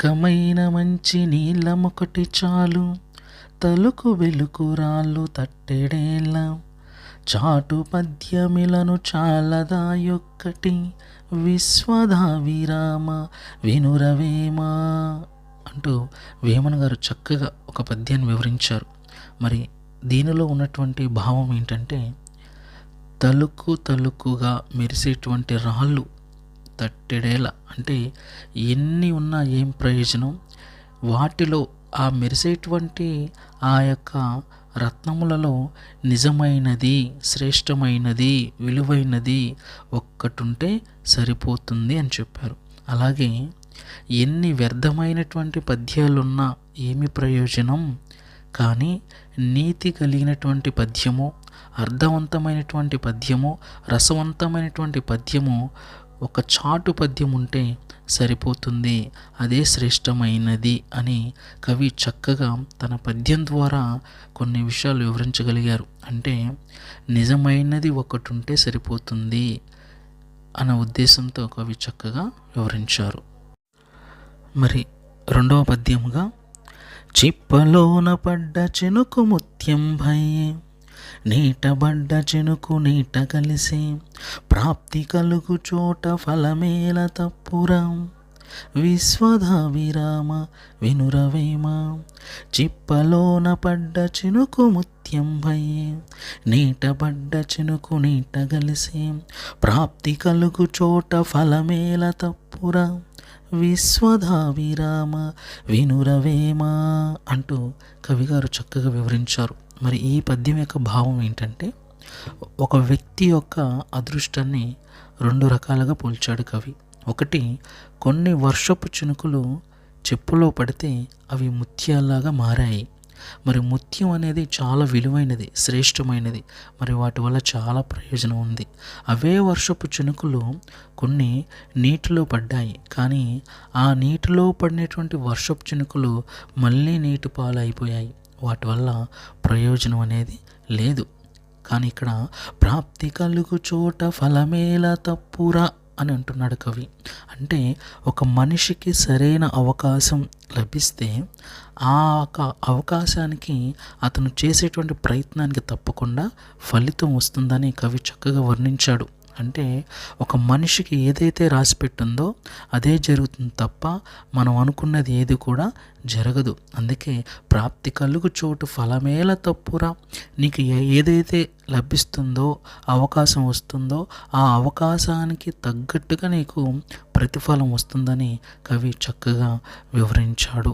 చక్కమైన మంచి నీళ్ళమొకటి చాలు, తలుకు వెలుకు రాళ్ళు తట్టెడేళ్ళ, చాటు పద్యమిలను చాలదాయొక్కటి, విశ్వధావిరామ వినురవేమ అంటూ వేమన గారు చక్కగా ఒక పద్యాన్ని వివరించారు. మరి దీనిలో ఉన్నటువంటి భావం ఏంటంటే, తలుకు తలుకుగా మెరిసేటువంటి రాళ్ళు తట్టెడేల అంటే ఎన్ని ఉన్నా ఏం ప్రయోజనం, వాటిలో ఆ మెరిసేటువంటి ఆ యొక్క రత్నములలో నిజమైనది, శ్రేష్టమైనది, విలువైనది ఒక్కటుంటే సరిపోతుంది అని చెప్పారు. అలాగే ఎన్ని వ్యర్థమైనటువంటి పద్యాలున్నా ఏమి ప్రయోజనం, కానీ నీతి కలిగినటువంటి పద్యము, అర్థవంతమైనటువంటి పద్యము, రసవంతమైనటువంటి పద్యము, ఒక చాటు పద్యం ఉంటే సరిపోతుంది, అదే శ్రేష్టమైనది అని కవి చక్కగా తన పద్యం ద్వారా కొన్ని విషయాలు వివరించగలిగారు. అంటే నిజమైనది ఒకటి ఉంటే సరిపోతుంది అన్న ఉద్దేశంతో కవి చక్కగా వివరించారు. మరి రెండవ పద్యముగా, చిప్పలోన పడ్డ చెనుకు ముత్యం భయే, నీటబడ్డ చెనుకు నీట కలిసి, ప్రాప్తి కలుగు చోట ఫలమేల తప్పురా, విశ్వధావిరామ వినురవేమ. చిప్పలోన పడ్డ చెనుకు ముత్యం భయే, నీటబడ్డ చెనుకు నీట కలిసి, ప్రాప్తి కలుగు చోట ఫలమేల తప్పురా, విశ్వధావిరామ వినురవేమ అంటూ కవిగారు చక్కగా వివరించారు. మరి ఈ పద్యం యొక్క భావం ఏంటంటే, ఒక వ్యక్తి యొక్క అదృష్టాన్ని రెండు రకాలుగా పోల్చాడు కవి. ఒకటి, కొన్ని వర్షపు చినుకులు చెప్పులో పడితే అవి ముత్యాల్లాగా మారాయి. మరి ముత్యం అనేది చాలా విలువైనది, శ్రేష్టమైనది, మరి వాటి వల్ల చాలా ప్రయోజనం ఉంది. అవే వర్షపు చినుకులు కొన్ని నీటిలో పడ్డాయి, కానీ ఆ నీటిలో పడినటువంటి వర్షపు చినుకులు మళ్ళీ నీటి పాలు అయిపోయాయి, వాటి వల్ల ప్రయోజనం అనేది లేదు. కానీ ఇక్కడ ప్రాప్తి కలుగు చోట ఫలమేల తప్పురా అని అంటున్నాడు కవి. అంటే ఒక మనిషికి సరైన అవకాశం లభిస్తే ఆ అవకాశానికి అతను చేసేటువంటి ప్రయత్నానికి తప్పకుండా ఫలితం వస్తుందని కవి చక్కగా వర్ణించాడు. అంటే ఒక మనిషికి ఏదైతే రాసిపెట్టిందో అదే జరుగుతుంది తప్ప మనం అనుకున్నది ఏది కూడా జరగదు. అందుకే ప్రాప్తి కలుగు చోటు ఫలమేల తప్పురా, నీకు ఏదైతే లభిస్తుందో, అవకాశం వస్తుందో ఆ అవకాశానికి తగ్గట్టుగా నీకు ప్రతిఫలం వస్తుందని కవి చక్కగా వివరించాడు.